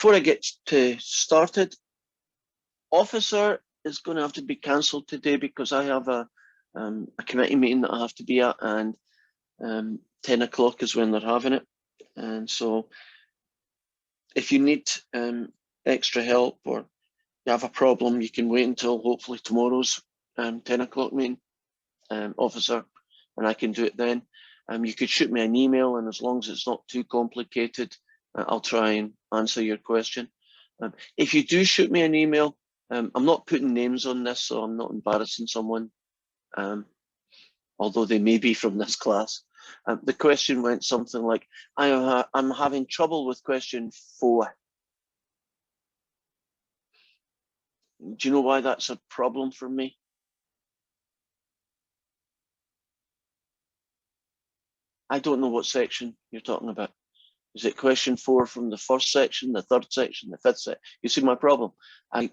Before I get started, officer is going to have to be cancelled today because I have a committee meeting that I have to be at, and 10 o'clock is when they're having it. And so if you need extra help or you have a problem, you can wait until hopefully tomorrow's 10 o'clock meeting, officer, and I can do it then. You could shoot me an email, and as long as it's not too complicated, I'll try and answer your question. If you do shoot me an email, I'm not putting names on this, so I'm not embarrassing someone, although they may be from this class. The question went something like, I'm having trouble with question 4. Do you know why that's a problem for me? I don't know what section you're talking about. Is it question 4 from the first section, the third section, the fifth section? You see my problem? I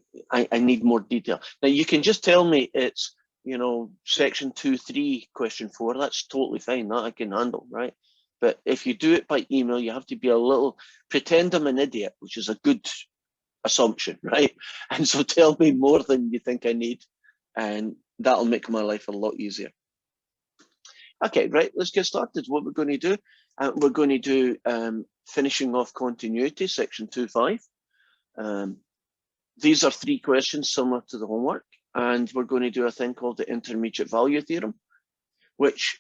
need more detail. Now you can just tell me it's, you know, section 2, 3, question 4. That's totally fine. That I can handle, right? But if you do it by email, you have to be a little, pretend I'm an idiot, which is a good assumption, right? And so tell me more than you think I need, and that'll make my life a lot easier. Okay, right, let's get started. What we're going to do, we're going to do finishing off continuity, section 2.5. These are 3 questions similar to the homework, and we're going to do a thing called the intermediate value theorem, which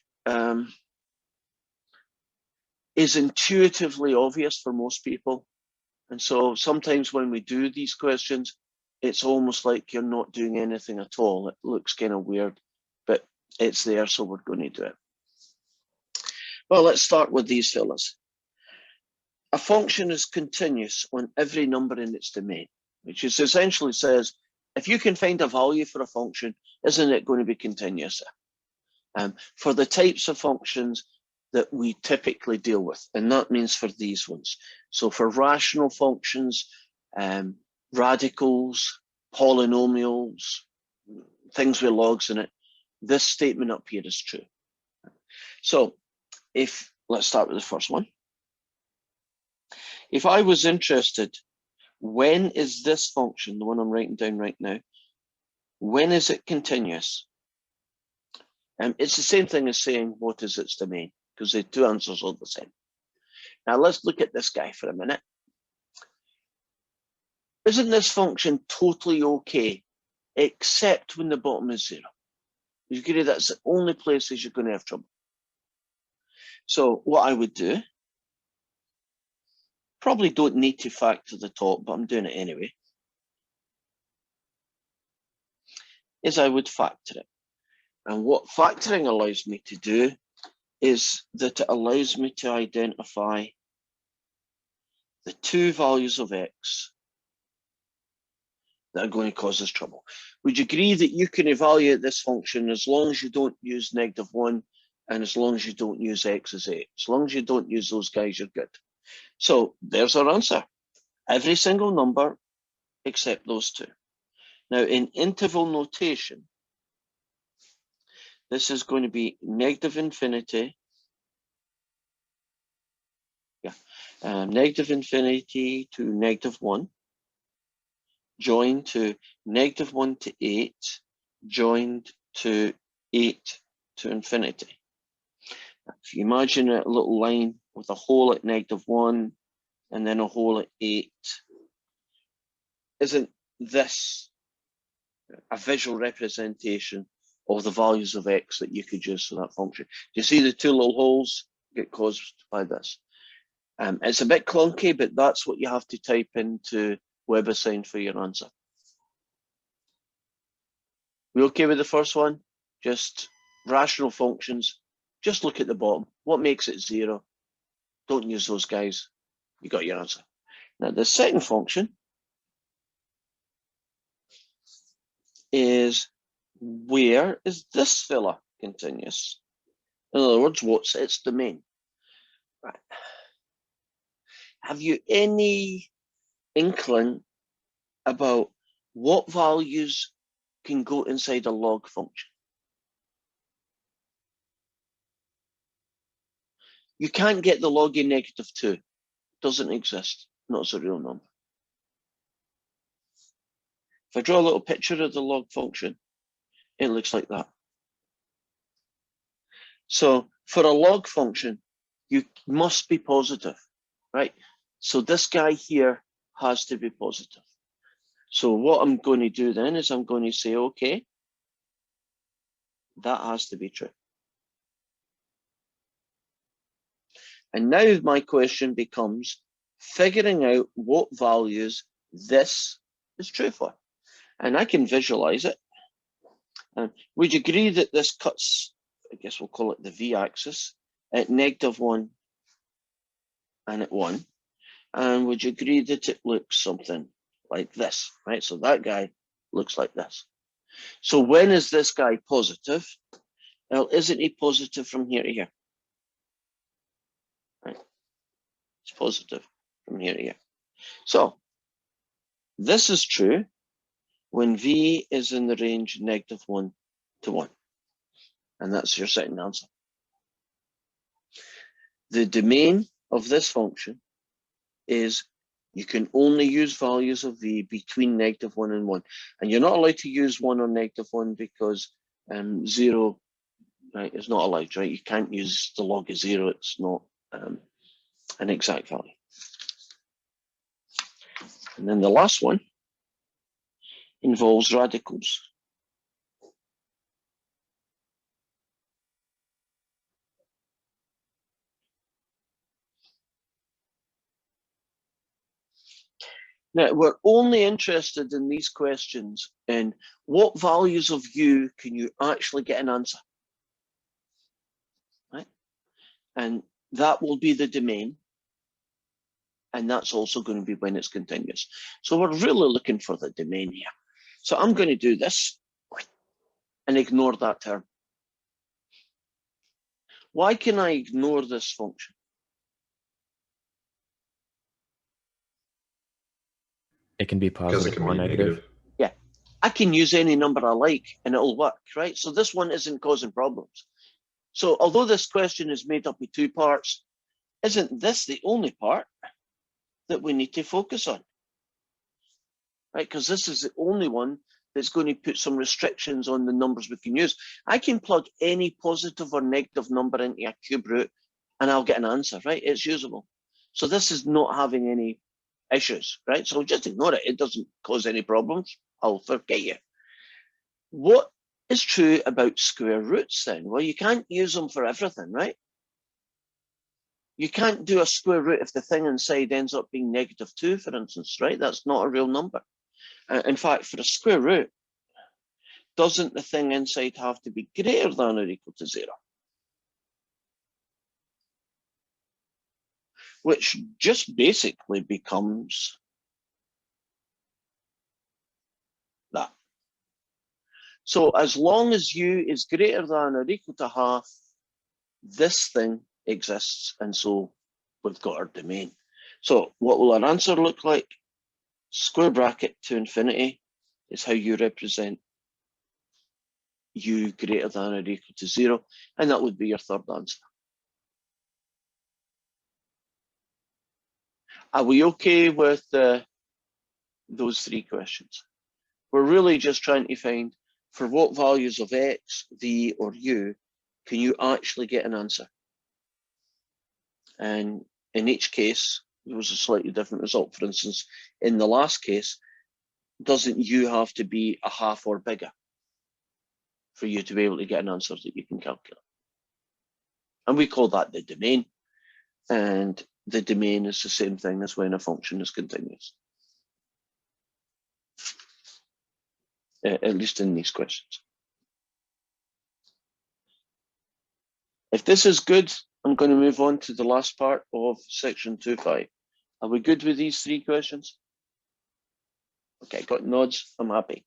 is intuitively obvious for most people. And so sometimes when we do these questions, it's almost like you're not doing anything at all. It looks kind of weird, but it's there, so we're going to do it. Well, let's start with these fellas. A function is continuous on every number in its domain, which is essentially says, if you can find a value for a function, isn't it going to be continuous? For the types of functions that we typically deal with, and that means for these ones. So for rational functions, radicals, polynomials, things with logs in it, this statement up here is true. So let's start with the first one. If I was interested, when is this function, the one I'm writing down right now, when is it continuous? It's the same thing as saying, what is its domain? Because the 2 answers are the same. Now let's look at this guy for a minute. Isn't this function totally okay, except when the bottom is 0? You agree that's the only places you're going to have trouble. So what I would do, probably don't need to factor the top, but I'm doing it anyway, is I would factor it. And what factoring allows me to do is that it allows me to identify the 2 values of x that are going to cause us trouble. Would you agree that you can evaluate this function as long as you don't use -1 and as long as you don't use x as 8? As long as you don't use those guys, you're good. So there's our answer. Every single number except those 2. Now in interval notation, this is going to be -infinity. -infinity to -1, joined to -1 to 8, joined to 8 to infinity. If you imagine a little line with a hole at -1 and then a hole at 8, isn't this a visual representation of the values of x that you could use for that function? Do you see the 2 little holes get caused by this? It's a bit clunky, but that's what you have to type into WebAssign for your answer. We okay with the first one? Just rational functions. Just look at the bottom. What makes it 0? Don't use those guys. You got your answer. Now the second function is, where is this fella continuous? In other words, what's its domain? Right. Have you any inkling about what values can go inside a log function? You can't get the log in -2. Doesn't exist. Not as a real number. If I draw a little picture of the log function, it looks like that. So for a log function, you must be positive, right? So this guy here has to be positive. So what I'm going to do then is I'm going to say, okay, that has to be true. And now my question becomes figuring out what values this is true for. And I can visualize it. Would you agree that this cuts, I guess we'll call it the v-axis, at -1 and at 1? And would you agree that it looks something like this, right? So that guy looks like this. So when is this guy positive? Well, isn't he positive from here to here? Right? It's positive from here to here. So this is true when v is in the range -1 to 1. And that's your second answer. The domain of this function is you can only use values of v between -1 and 1. And you're not allowed to use 1 or -1 because 0, right, is not allowed, right? You can't use the log of 0. It's not an exact value. And then the last one involves radicals. Now, we're only interested in these questions in what values of u can you actually get an answer, right? And that will be the domain. And that's also going to be when it's continuous. So we're really looking for the domain here. So I'm going to do this and ignore that term. Why can I ignore this function? It can be positive or negative. Yeah, I can use any number I like and it'll work, right? So this one isn't causing problems. So although this question is made up of 2 parts, isn't this the only part that we need to focus on? Right, because this is the only one that's going to put some restrictions on the numbers we can use. I can plug any positive or negative number into a cube root and I'll get an answer, right? It's usable. So this is not having any issues, right? So just ignore it. It doesn't cause any problems. I'll forget you. What is true about square roots then? Well, you can't use them for everything, right? You can't do a square root if the thing inside ends up being -2, for instance, right? That's not a real number. In fact, for a square root, doesn't the thing inside have to be greater than or equal to 0? Which just basically becomes that. So as long as u is greater than or equal to half, this thing exists, and so we've got our domain. So what will our answer look like? Square bracket to infinity is how you represent u greater than or equal to 0, and that would be your third answer. Are we okay with those 3 questions? We're really just trying to find for what values of x, v, or u can you actually get an answer? And in each case, there was a slightly different result. For instance, in the last case, doesn't u have to be a half or bigger for you to be able to get an answer that you can calculate? And we call that the domain. And the domain is the same thing as when a function is continuous. At least in these questions. If this is good, I'm going to move on to the last part of section 2.5. Are we good with these 3 questions? Okay, got nods, I'm happy.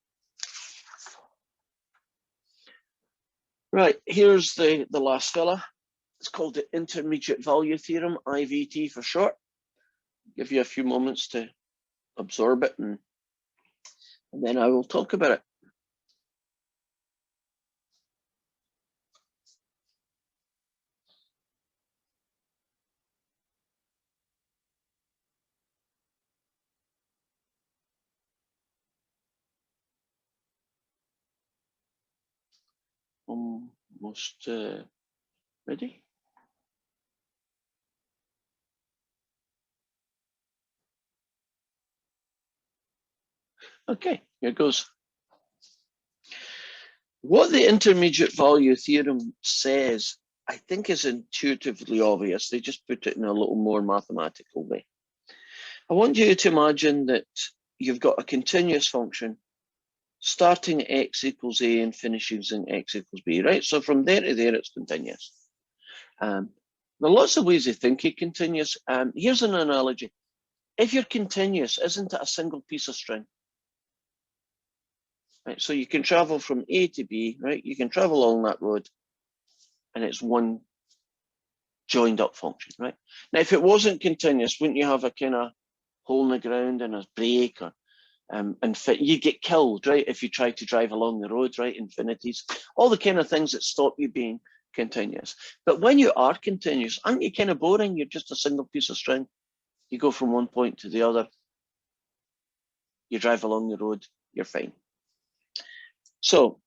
Right, here's the last fella. It's called the intermediate value theorem, IVT for short. Give you a few moments to absorb it and then I will talk about it. almost ready. Okay, here goes. What the intermediate value theorem says, I think, is intuitively obvious. They just put it in a little more mathematical way. I want you to imagine that you've got a continuous function starting at x equals a and finishing in x equals b, right? So from there to there, it's continuous. There are lots of ways of thinking continuous. Here's an analogy. If you're continuous, isn't it a single piece of string? Right, so you can travel from A to B, right? You can travel along that road and it's one joined up function, right? Now, if it wasn't continuous, wouldn't you have a kind of hole in the ground and a break, or you get killed, right? If you try to drive along the road, right? Infinities, all the kind of things that stop you being continuous. But when you are continuous, aren't you kind of boring? You're just a single piece of string. You go from one point to the other. You drive along the road, you're fine. So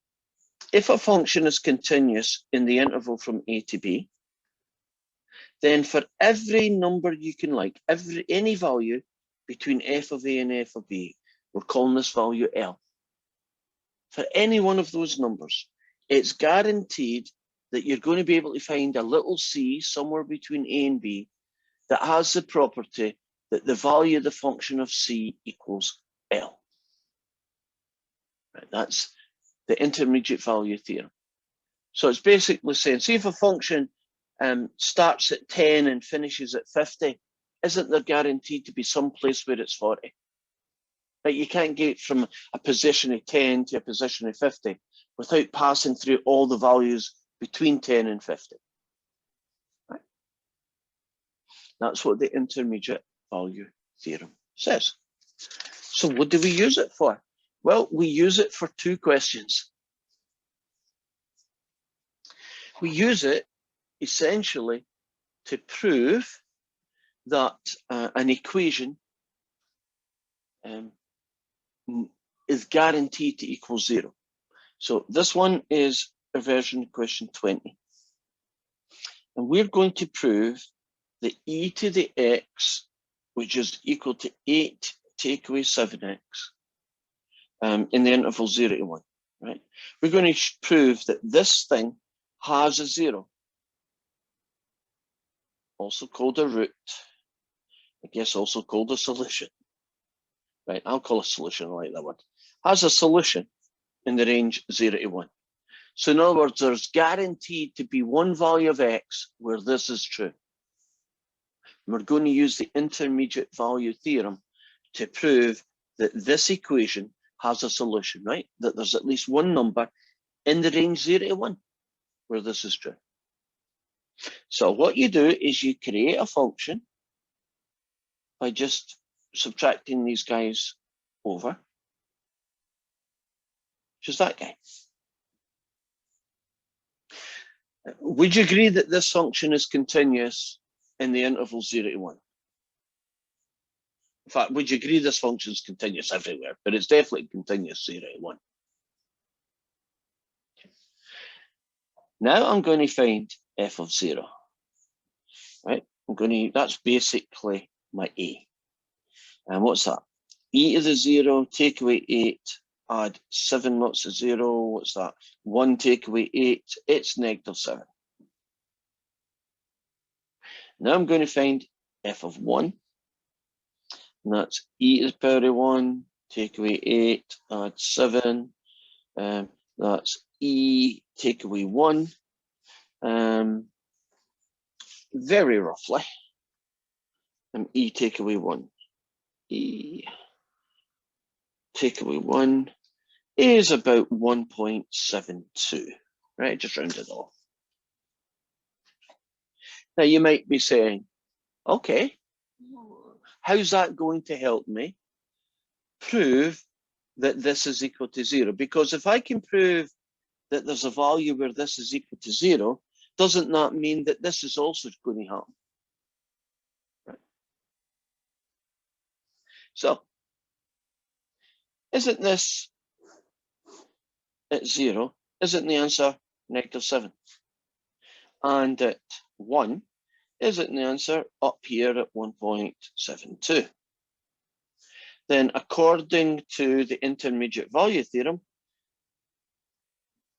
if a function is continuous in the interval from A to B, then for every number you can like, any value between f of A and f of B, we're calling this value L. For any one of those numbers, it's guaranteed that you're going to be able to find a little c somewhere between A and B that has the property that the value of the function of c equals L. Right, that's the intermediate value theorem. So it's basically saying, see if a function starts at 10 and finishes at 50, isn't there guaranteed to be some place where it's 40? Like you can't get from a position of 10 to a position of 50 without passing through all the values between 10 and 50. Right? That's what the intermediate value theorem says. So what do we use it for? Well, we use it for two questions. We use it essentially to prove that an equation is guaranteed to equal 0. So this one is inversion question 20. And we're going to prove that e to the x, which is equal to 8 take away 7x, in the interval 0 to 1, right? We're going to prove that this thing has a 0, also called a root, I guess also called a solution, right? I'll call a solution, I like that one. Has a solution in the range 0 to 1. So in other words, there's guaranteed to be one value of x where this is true. And we're going to use the intermediate value theorem to prove that this equation has a solution, right? That there's at least one number in the range 0 to 1 where this is true. So what you do is you create a function by just subtracting these guys over, which is that guy. Would you agree that this function is continuous in the interval 0 to 1? In fact, would you agree this function is continuous everywhere? But it's definitely continuous 0 to 1. Now I'm going to find f of 0. Right? That's basically my a. And what's that? E to the 0, take away 8, add 7, lots of 0. What's that? 1 take away 8, it's negative 7. Now I'm going to find f of 1. And that's e to the power of 1, take away 8, add 7. That's e take away 1. Very roughly. E take away 1. E take away 1 is about 1.72, right? Just round it off. Now you might be saying, okay, how's that going to help me prove that this is equal to 0? Because if I can prove that there's a value where this is equal to 0, doesn't that mean that this is also going to happen? Right. So, isn't this at 0? Isn't the answer -7. And at 1, is it in the answer up here at 1.72? Then according to the intermediate value theorem,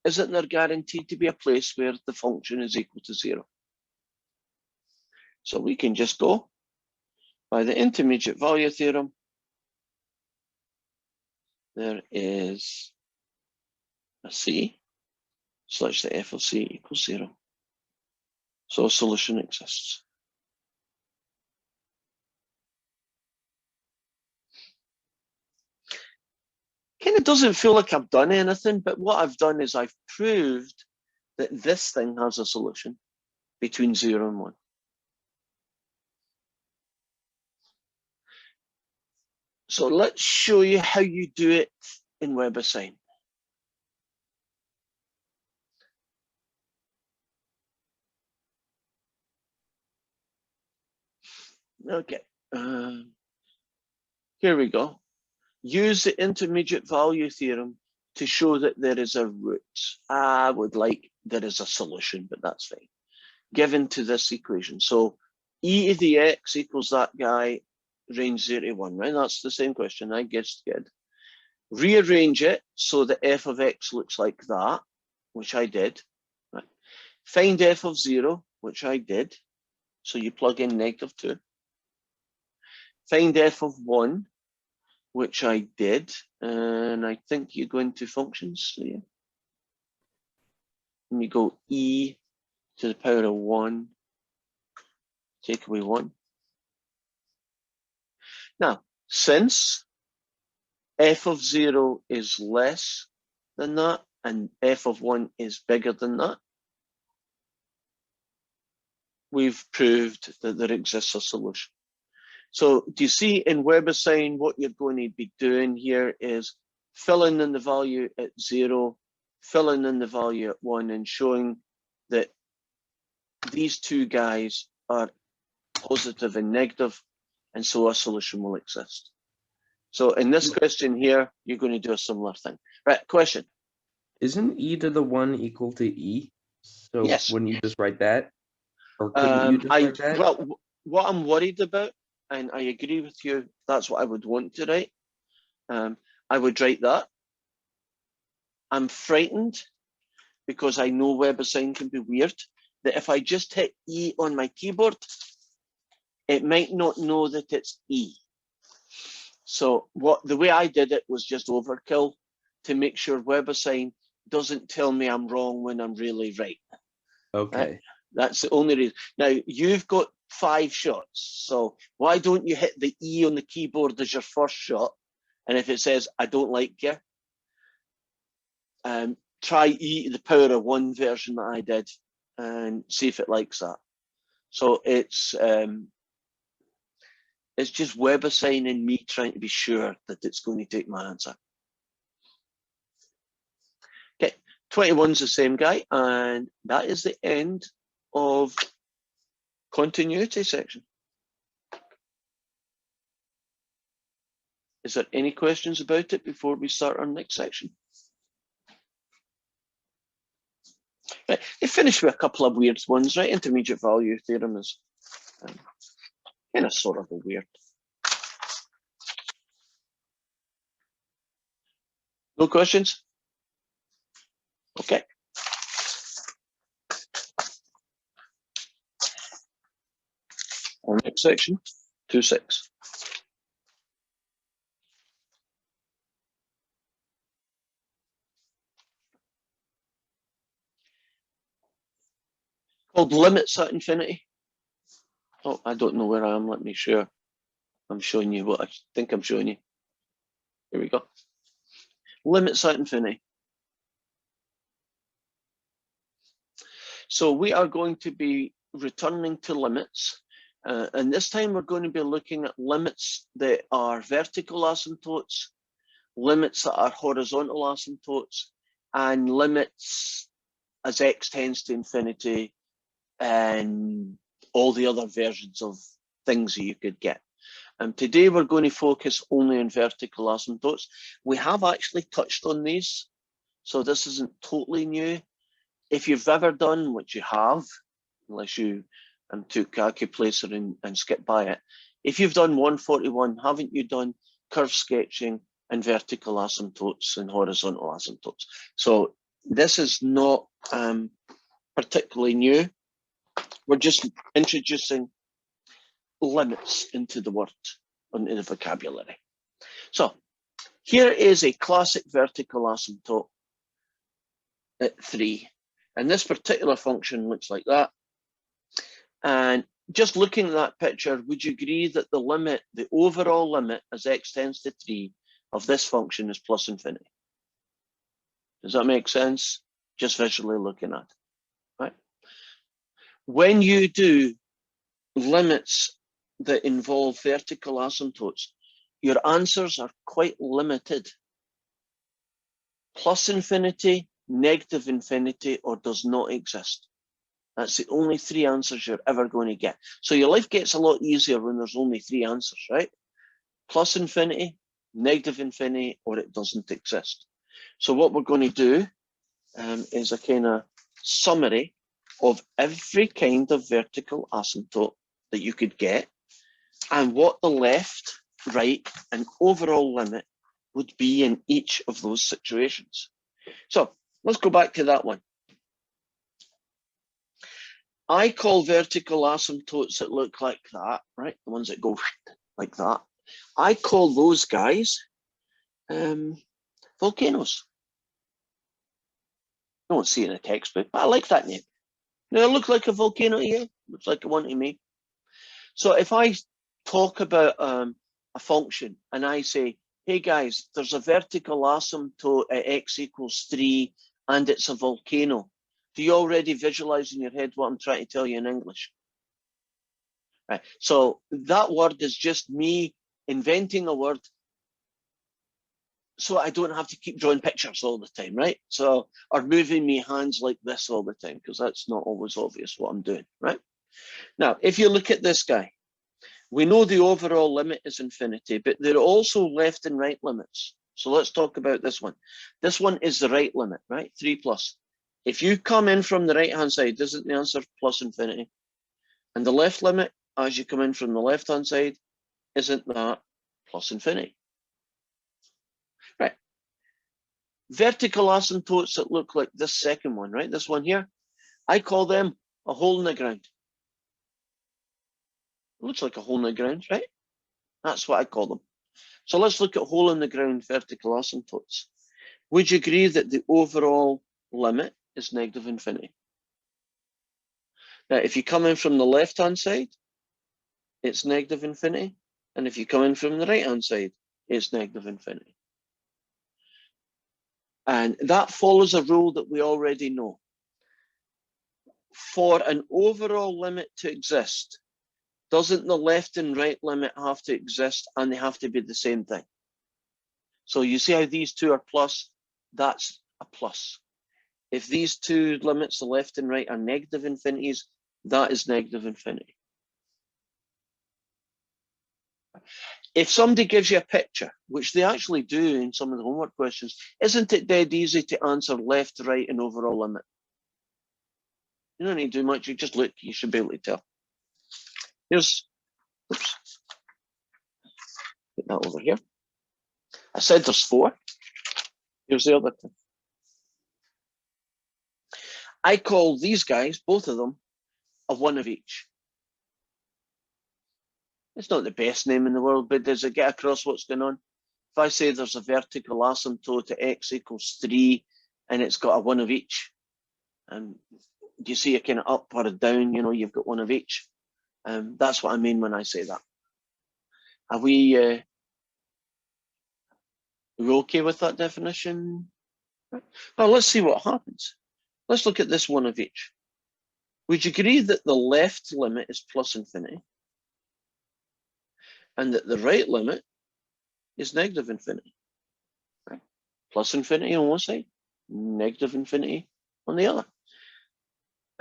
isn't there guaranteed to be a place where the function is equal to 0? So we can just go by the intermediate value theorem. There is a C such that f of C equals 0. So a solution exists. Kind of doesn't feel like I've done anything, but what I've done is I've proved that this thing has a solution between 0 and 1. So let's show you how you do it in WebAssign. Okay, here we go. Use the intermediate value theorem to show that there is a root. I would like there is a solution, but that's fine. Given to this equation. So e to the x equals that guy, range 0 to 1, right? That's the same question, I guessed good. Rearrange it so that f of x looks like that, which I did. Right. Find f of 0, which I did. So you plug in -2. Find f of 1, which I did. And I think you go into functions. So yeah. And you go e to the power of 1, take away 1. Now, since f of 0 is less than that and f of 1 is bigger than that, we've proved that there exists a solution. So do you see in WebAssign what you're going to be doing here is filling in the value at 0, filling in the value at 1, and showing that these two guys are positive and negative, and so a solution will exist. So in this question here, you're going to do a similar thing. Right, question. Isn't e to the 1 equal to e? So yes. Wouldn't you just write that? Or couldn't you just write that? Well, what I'm worried about, and I agree with you, that's what I would want to write. I would write that. I'm frightened because I know WebAssign can be weird, that if I just hit E on my keyboard, it might not know that it's E. So the way I did it was just overkill to make sure WebAssign doesn't tell me I'm wrong when I'm really right. Okay. Right? That's the only reason. Now, you've got 5 shots. So why don't you hit the E on the keyboard as your first shot? And if it says, I don't like you, try E to the power of 1 version that I did and see if it likes that. So it's just WebAssign and me trying to be sure that it's going to take my answer. Okay, 21's the same guy, and that is the end of continuity section. Is there any questions about it before we start our next section? Right, they finished with a couple of weird ones, right? Intermediate value theorem is kind of sort of a weird. No questions? Okay. Our next section, 2.6. Called limits at infinity. Oh, I don't know where I am. Let me share. I'm showing you what I think I'm showing you. Here we go. Limits at infinity. So we are going to be returning to limits. And this time we're going to be looking at limits that are vertical asymptotes, limits that are horizontal asymptotes, and limits as x tends to infinity, and all the other versions of things that you could get. Today we're going to focus only on vertical asymptotes. We have actually touched on these, so this isn't totally new. if you've ever done, which you have, unless you took Calculator and skipped by it, if you've done 141, haven't you done curve sketching and vertical asymptotes and horizontal asymptotes? So this is not particularly new. We're just introducing limits into the word, into the vocabulary. So here is a classic vertical asymptote at 3. And this particular function looks like that. And just looking at that picture, would you agree that the limit, the overall limit as x tends to 3 of this function is plus infinity? Does that make sense? Just visually looking at it, right? When you do limits that involve vertical asymptotes, your answers are quite limited. Plus infinity, negative infinity, or does not exist. That's the only 3 answers you're ever going to get. So your life gets a lot easier when there's only 3 answers, right? Plus infinity, negative infinity, or it doesn't exist. So what we're going to do is a kind of summary of every kind of vertical asymptote that you could get and what the left, right, and overall limit would be in each of those situations. So let's go back to that one. I call vertical asymptotes that look like that, right? The ones that go like that. I call those guys volcanoes. I don't see it in a textbook, but I like that name. Now, it look like a volcano to you? Looks like one to me. So if I talk about a function and I say, hey guys, there's a vertical asymptote at x equals 3 and it's a volcano. Do you already visualize in your head what I'm trying to tell you in English? Right. So that word is just me inventing a word so I don't have to keep drawing pictures all the time, right? So, or moving my hands like this all the time, because that's not always obvious what I'm doing, right? Now, if you look at this guy, we know the overall limit is infinity, but there are also left and right limits. So let's talk about this one. This one is the right limit, right? 3 plus. If you come in from the right-hand side, isn't the answer plus infinity? And the left limit, as you come in from the left-hand side, isn't that plus infinity? Right. Vertical asymptotes that look like this second one, right? This one here, I call them a hole in the ground. It looks like a hole in the ground, right? That's what I call them. So let's look at hole in the ground vertical asymptotes. Would you agree that the overall limit is negative infinity? Now, if you come in from the left-hand side, it's negative infinity. And if you come in from the right-hand side, it's negative infinity. And that follows a rule that we already know. For an overall limit to exist, doesn't the left and right limit have to exist and they have to be the same thing? So you see how these two are plus, that's a plus. If these two limits, the left and right, are negative infinities, that is negative infinity. If somebody gives you a picture, which they actually do in some of the homework questions, isn't it dead easy to answer left, right, and overall limit? You don't need to do much, you just look, you should be able to tell. Here's, oops, put that over here. I said there's 4. Here's the other thing. I call these guys, both of them, a one of each. It's not the best name in the world, but does it get across what's going on? If I say there's a vertical asymptote at x equals 3 and it's got a one of each, and do you see a kind of up or a down, you know, you've got one of each. That's what I mean when I say that. Are we okay with that definition? Well, let's see what happens. Let's look at this one of each. Would you agree that the left limit is plus infinity and that the right limit is negative infinity? Right? Plus infinity on one side, negative infinity on the other.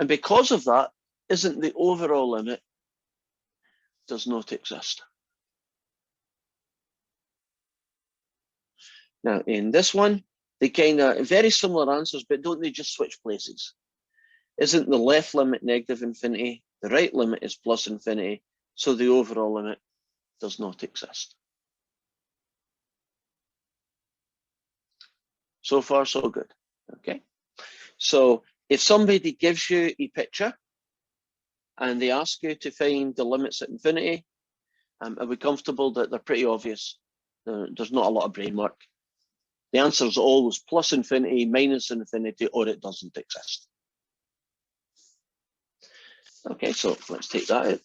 And because of that, isn't the overall limit does not exist? Now, in this one, they kind of very similar answers, but don't they just switch places? isn't the left limit negative infinity, the right limit is plus infinity, so the overall limit does not exist. So far, so good. Okay. So if somebody gives you a picture and they ask you to find the limits at infinity, are we comfortable that they're pretty obvious? There's not a lot of brain work. The answer is always plus infinity, minus infinity, or it doesn't exist. Okay, so let's take that out.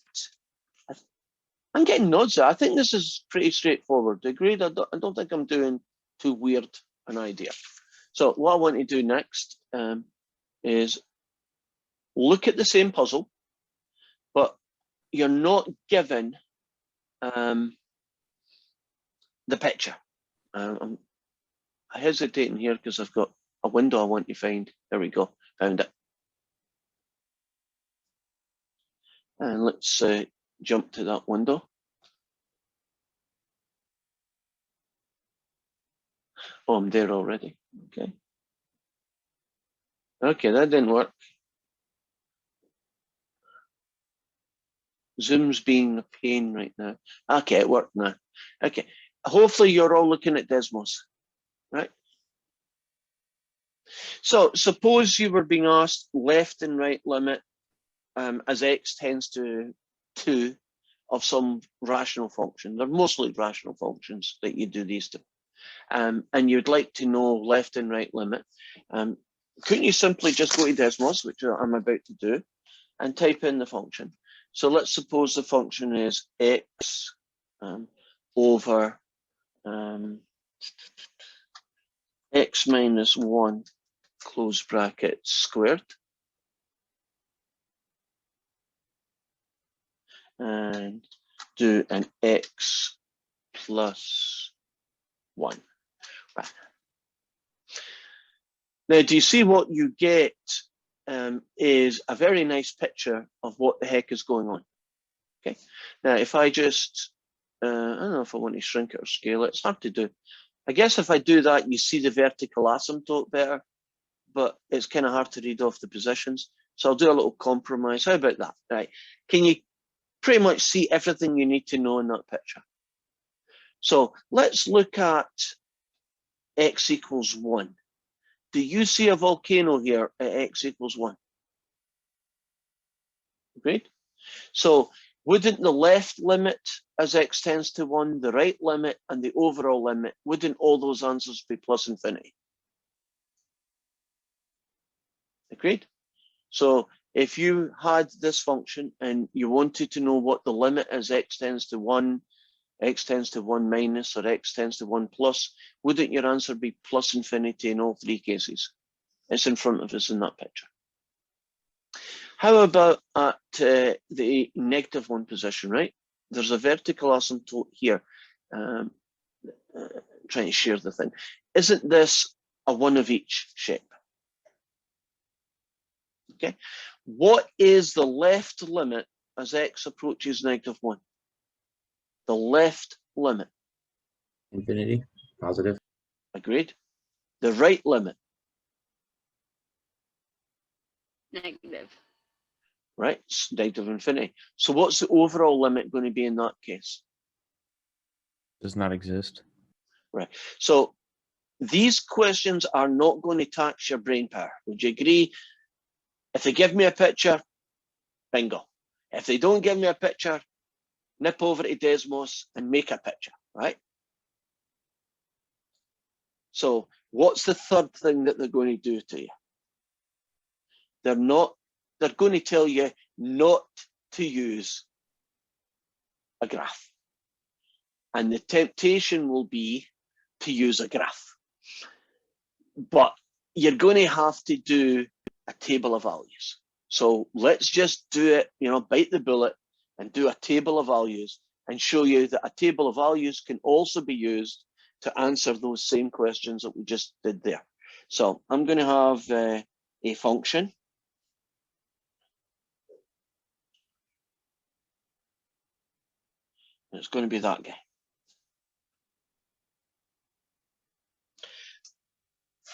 I'm getting nods there. I think this is pretty straightforward. Agreed? I don't think I'm doing too weird an idea. So what I want to do next is look at the same puzzle, but you're not given the picture. I'm hesitating here because I've got a window I want to find. There we go, found it. And let's jump to that window. Oh, I'm there already. Okay. Okay, that didn't work. Zoom's being a pain right now. Okay, it worked now. Okay, hopefully you're all looking at Desmos, right? So suppose you were being asked left and right limit as x tends to 2 of some rational function. They're mostly rational functions that you do these to. And you'd like to know left and right limit. Couldn't you simply just go to Desmos, which I'm about to do, and type in the function? So let's suppose the function is x over x minus 1 close bracket squared, and do an x plus 1. Right. Now, do you see what you get is a very nice picture of what the heck is going on? Okay. Now, if I just, I don't know if I want to shrink it or scale it. It's hard to do. I guess if I do that, you see the vertical asymptote better, but it's kind of hard to read off the positions. So I'll do a little compromise. How about that? Right. Can you pretty much see everything you need to know in that picture? So let's look at x equals 1. Do you see a volcano here at x equals 1? Great. So wouldn't the left limit as x tends to 1, the right limit, and the overall limit, wouldn't all those answers be plus infinity? Agreed? So if you had this function and you wanted to know what the limit is x tends to 1, x tends to 1 minus, or x tends to 1 plus, wouldn't your answer be plus infinity in all three cases? It's in front of us in that picture. How about at the negative 1 position, right? There's a vertical asymptote here. Trying to share the thing. Isn't this a one of each shape? Okay. What is the left limit as x approaches negative 1? The left limit. Infinity, positive. Agreed. The right limit. Negative. Right, it's negative infinity. So what's the overall limit going to be in that case? Does not exist. Right. So these questions are not going to tax your brain power. Would you agree? If they give me a picture, bingo. If they don't give me a picture, nip over to Desmos and make a picture, right? So what's the third thing that they're going to do to you? They're going to tell you not to use a graph. And the temptation will be to use a graph. But you're going to have to do a table of values. So let's just do it, bite the bullet and do a table of values and show you that a table of values can also be used to answer those same questions that we just did there. So I'm going to have a function. It's going to be that guy.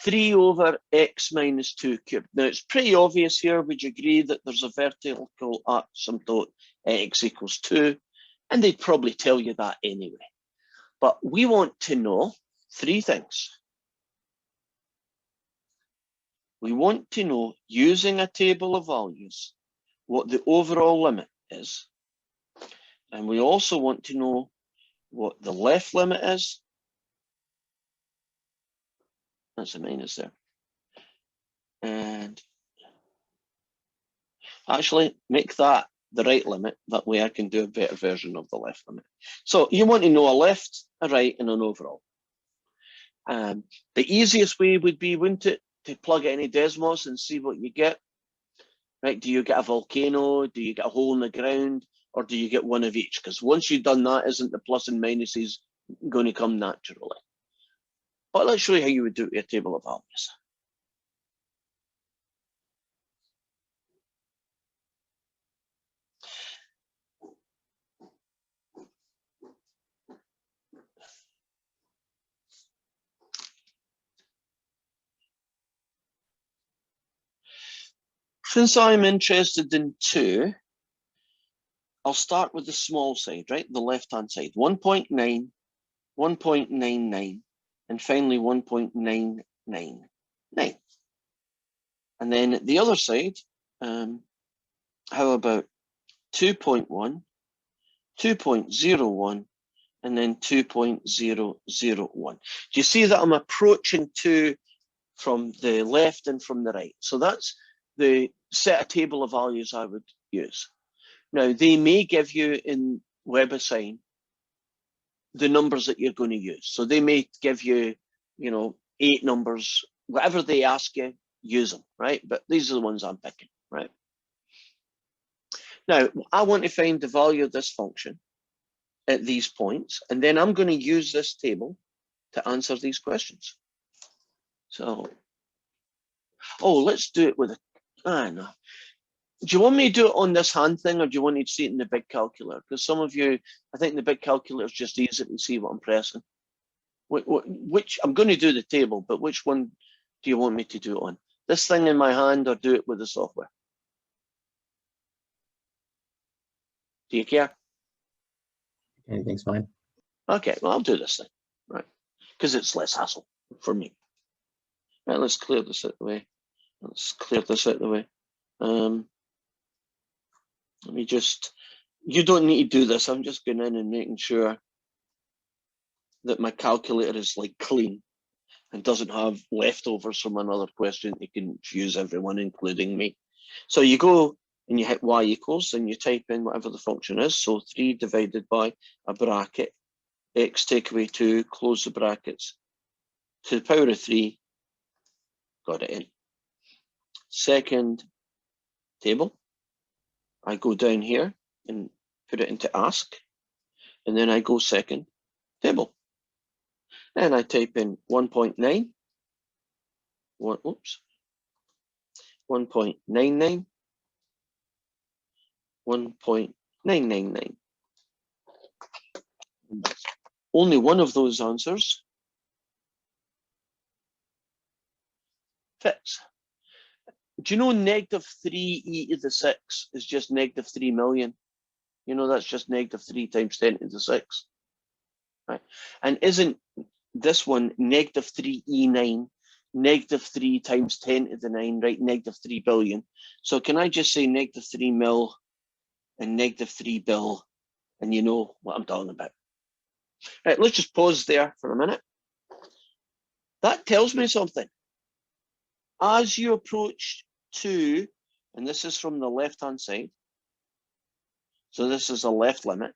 3 over x minus 2 cubed. Now, it's pretty obvious here. Would you agree that there's a vertical asymptote x equals 2? And they'd probably tell you that anyway. But we want to know 3 things. We want to know, using a table of values, what the overall limit is. And we also want to know what the left limit is. That's a minus there. And actually make that the right limit. That way I can do a better version of the left limit. So you want to know a left, a right, and an overall. The easiest way would be, wouldn't it, to plug it into Desmos and see what you get. Right? Do you get a volcano? Do you get a hole in the ground? Or do you get one of each? Because once you've done that, isn't the plus and minuses going to come naturally? But let's show you how you would do it with a table of values. Since I'm interested in 2, I'll start with the small side, right? The left-hand side. 1.9, 1.99, and finally 1.999. And then the other side, how about 2.1, 2.01, and then 2.001. Do you see that I'm approaching 2 from the left and from the right? So that's the set of table of values I would use. Now, they may give you in WebAssign the numbers that you're going to use. So they may give you, 8 numbers, whatever they ask you, use them, right? But these are the ones I'm picking, right? Now, I want to find the value of this function at these points, and then I'm going to use this table to answer these questions. So, let's do it with a, no. Do you want me to do it on this hand thing, or do you want me to see it in the big calculator? Because some of you, I think the big calculator is just easy to see what I'm pressing. Which I'm going to do the table, but which one do you want me to do it on? This thing in my hand, or do it with the software? Do you care? Anything's fine. Okay, well, I'll do this thing, right? Because it's less hassle for me. Right, let's clear this out of the way. Let's clear this out of the way. Let me just, you don't need to do this. I'm just going in and making sure that my calculator is like clean and doesn't have leftovers from another question to confuse everyone, including me. So you go and you hit y equals, and you type in whatever the function is. So 3 divided by a bracket, x take away 2, close the brackets, to the power of 3, got it in. Second table, I go down here and put it into ask, and then I go second table. And I type in 1.9, 1.99, 1.999. Only one of those answers fits. Do you know -3e to the 6 is just -3 million? You know, that's just -3 times 10 to the 6. Right? And isn't this one -3e9, -3 times 10 to the 9, right? -3 billion. So can I just say -3 mil and -3 bill, and you know what I'm talking about? Right, let's just pause there for a minute. That tells me something. As you approach 2, and this is from the left-hand side, so this is a left limit,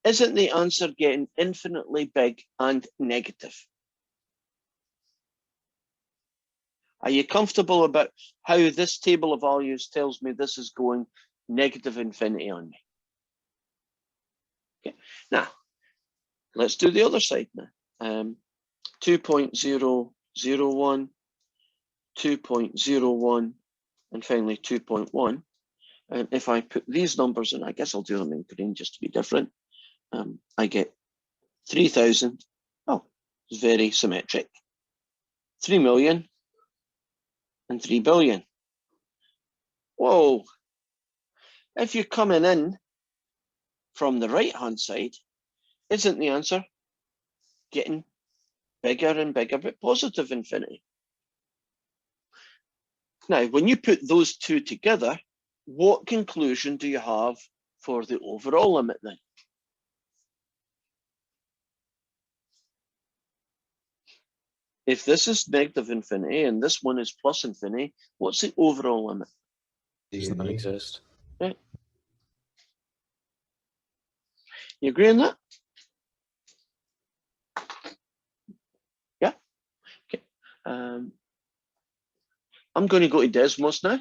isn't the answer getting infinitely big and negative? Are you comfortable about how this table of values tells me this is going negative infinity on me? Okay, now let's do the other side now. 2.001, 2.01, and finally 2.1. And if I put these numbers in, I guess I'll do them in green just to be different. I get 3,000. Oh, it's very symmetric. 3 million and 3 billion. Whoa. If you're coming in from the right-hand side, isn't the answer getting bigger and bigger, but positive infinity? Now, when you put those two together, what conclusion do you have for the overall limit then? If this is negative infinity and this one is plus infinity, what's the overall limit? These don't exist. Right. You agree on that? Yeah. Okay. I'm going to go to Desmos now.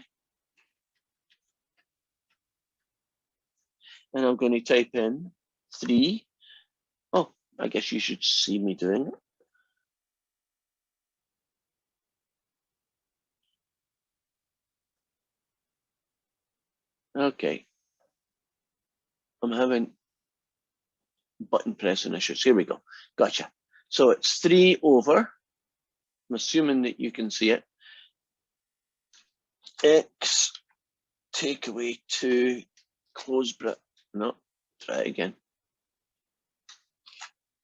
And I'm going to type in 3. Oh, I guess you should see me doing it. Okay. I'm having button pressing issues. Here we go. Gotcha. So it's 3 over, I'm assuming that you can see it, x take away 2 close bracket. No, try it again.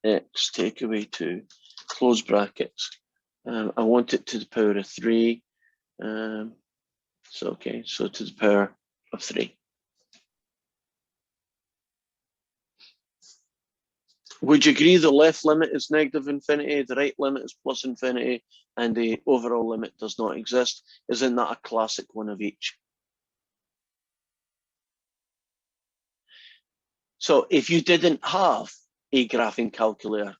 X take away 2 close brackets. I want it to the power of 3. So okay, so to the power of 3. Would you agree the left limit is negative infinity, the right limit is plus infinity, and the overall limit does not exist? Isn't that a classic one of each? So if you didn't have a graphing calculator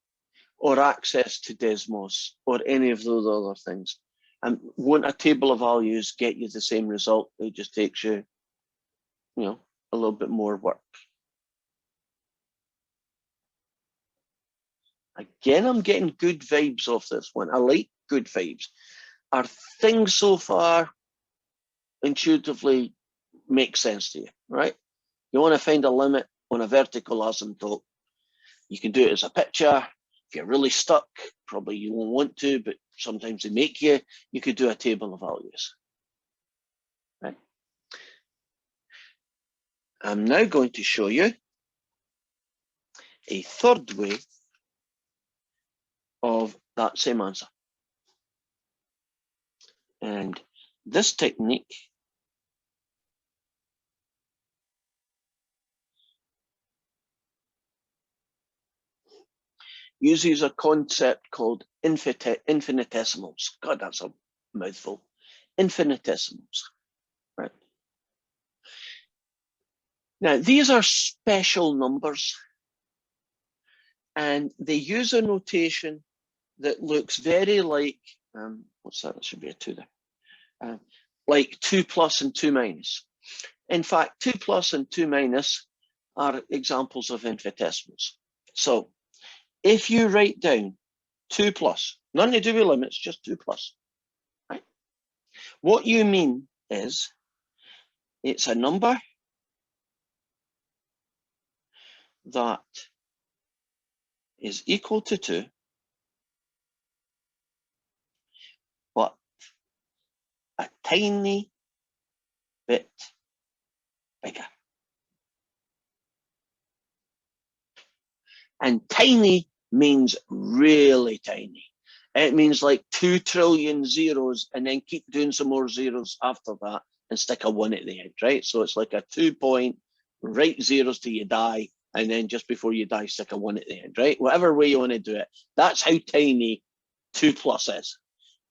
or access to Desmos or any of those other things, and won't a table of values get you the same result? It just takes you, a little bit more work. Again, I'm getting good vibes off this one. I like good vibes. Are things so far intuitively make sense to you, right? You want to find a limit on a vertical asymptote. You can do it as a picture. If you're really stuck, probably you won't want to, but sometimes they make you. You could do a table of values, right? I'm now going to show you a third way of that same answer. And this technique uses a concept called infinitesimals. God, that's a mouthful. Infinitesimals, right? Now, these are special numbers, and they use a notation that looks very like, what's that? That should be a 2 there. Like 2 plus and 2 minus. In fact, 2 plus and 2 minus are examples of infinitesimals. So if you write down 2 plus, nothing to do with limits, just 2 plus, right? What you mean is it's a number that is equal to 2, but a tiny bit bigger. And tiny means really tiny. It means like 2 trillion zeros and then keep doing some more zeros after that and stick a 1 at the end, right? So it's like a 2 point, write zeros till you die, and then just before you die, stick a 1 at the end, right? Whatever way you want to do it. That's how tiny 2 plus is.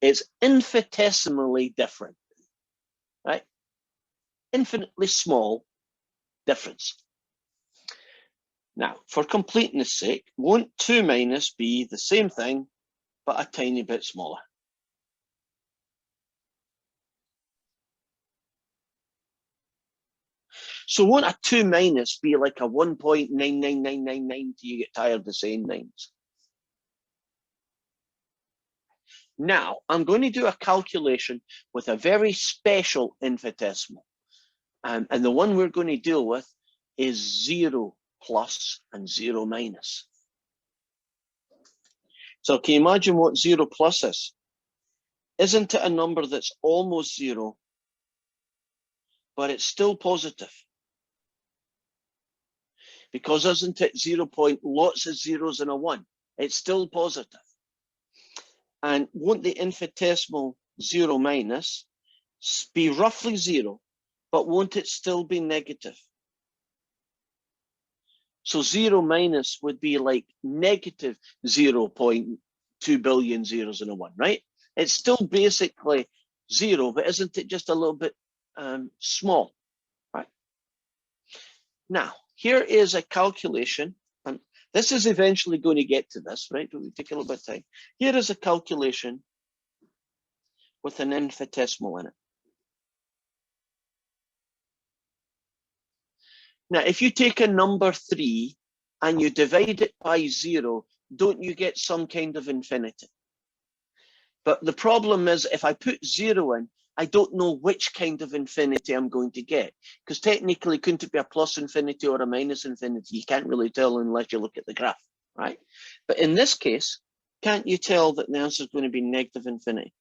It's infinitesimally different, right? Infinitely small difference. Now, for completeness sake, won't 2 minus be the same thing, but a tiny bit smaller? So won't a 2 minus be like a 1.99999 till you get tired of saying nines? Now, I'm going to do a calculation with a very special infinitesimal. And the one we're going to deal with is 0 plus and 0 minus. So can you imagine what 0 plus is? isn't it a number that's almost zero, but it's still positive? Because isn't it 0 point, lots of zeros and a 1? It's still positive. And won't the infinitesimal 0 minus be roughly 0, but won't it still be negative? So 0 minus would be like negative 0.2 billion zeros and a 1, right? It's still basically 0, but isn't it just a little bit small, right? Now, here is a calculation, and this is eventually going to get to this, right? But we take a little bit of time. Here is a calculation with an infinitesimal in it. Now, if you take a number 3 and you divide it by 0, don't you get some kind of infinity? But the problem is, if I put 0 in, I don't know which kind of infinity I'm going to get, because technically, couldn't it be a plus infinity or a minus infinity? You can't really tell unless you look at the graph, right? But in this case, can't you tell that the answer is going to be negative infinity?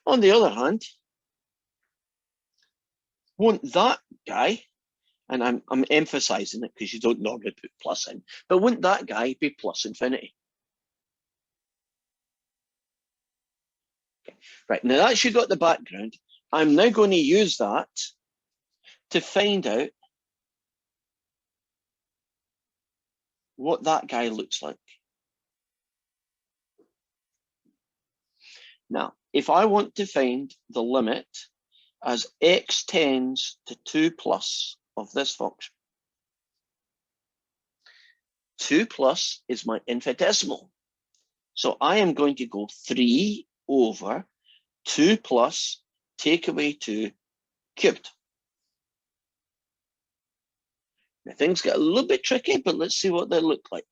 On the other hand, won't that guy, and I'm emphasizing it because you don't normally put plus in, but wouldn't that guy be plus infinity? Okay. Right, now that you got the background, I'm now going to use that to find out what that guy looks like. Now, if I want to find the limit as x tends to 2 plus of this function, 2 plus is my infinitesimal. So I am going to go 3 over 2 plus, take away 2 cubed. Now things get a little bit tricky, but let's see what they look like.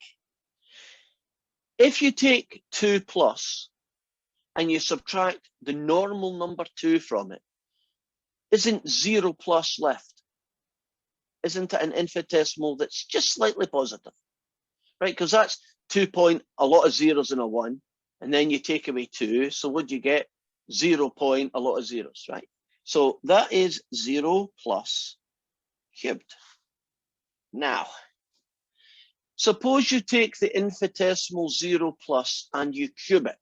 If you take 2 plus and you subtract the normal number 2 from it, isn't 0 plus left? Isn't it an infinitesimal that's just slightly positive? Right, because that's 2 point, a lot of zeros and a 1, and then you take away 2, so what do you get? 0 point, a lot of zeros, right? So that is 0 plus cubed. Now, suppose you take the infinitesimal 0 plus and you cube it.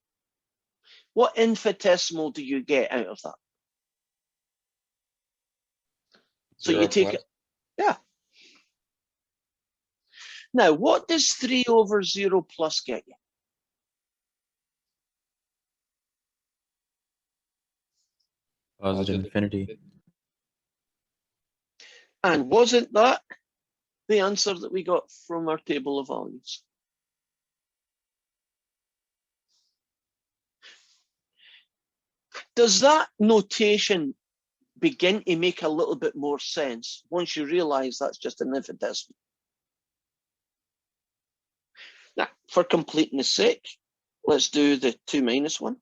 What infinitesimal do you get out of that? So you take it, yeah. Now, what does 3 over 0 plus get you? Positive infinity. And wasn't that the answer that we got from our table of values? Does that notation begin to make a little bit more sense once you realize that's just an infinitesimal? Now, for completeness sake, let's do the 2 minus 1.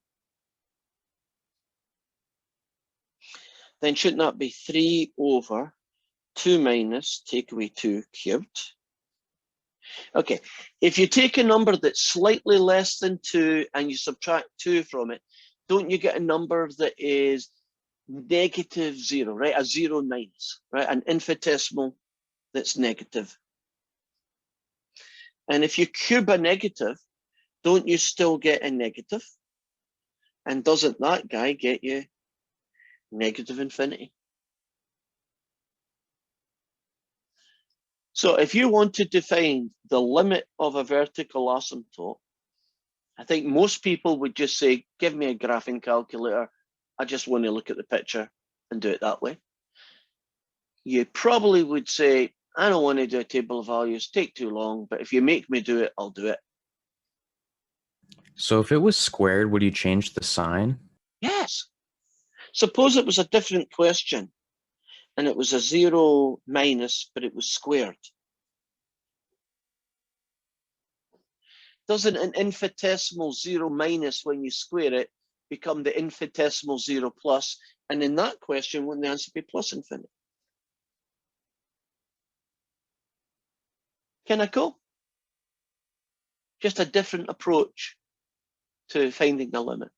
Then shouldn't that be 3 over 2 minus, take away 2 cubed? Okay, if you take a number that's slightly less than 2 and you subtract 2 from it, don't you get a number that is negative 0, right? A 0 minus, right? An infinitesimal that's negative. And if you cube a negative, don't you still get a negative? And doesn't that guy get you negative infinity? So if you wanted to find the limit of a vertical asymptote, I think most people would just say, give me a graphing calculator. I just want to look at the picture and do it that way. You probably would say, I don't want to do a table of values, take too long, but if you make me do it, I'll do it. So if it was squared, would you change the sign? Yes. Suppose it was a different question and it was a 0 minus, but it was squared. Doesn't an infinitesimal 0 minus, when you square it, become the infinitesimal 0 plus? And in that question, wouldn't the answer be plus infinity? Can I go? Just a different approach to finding a limit.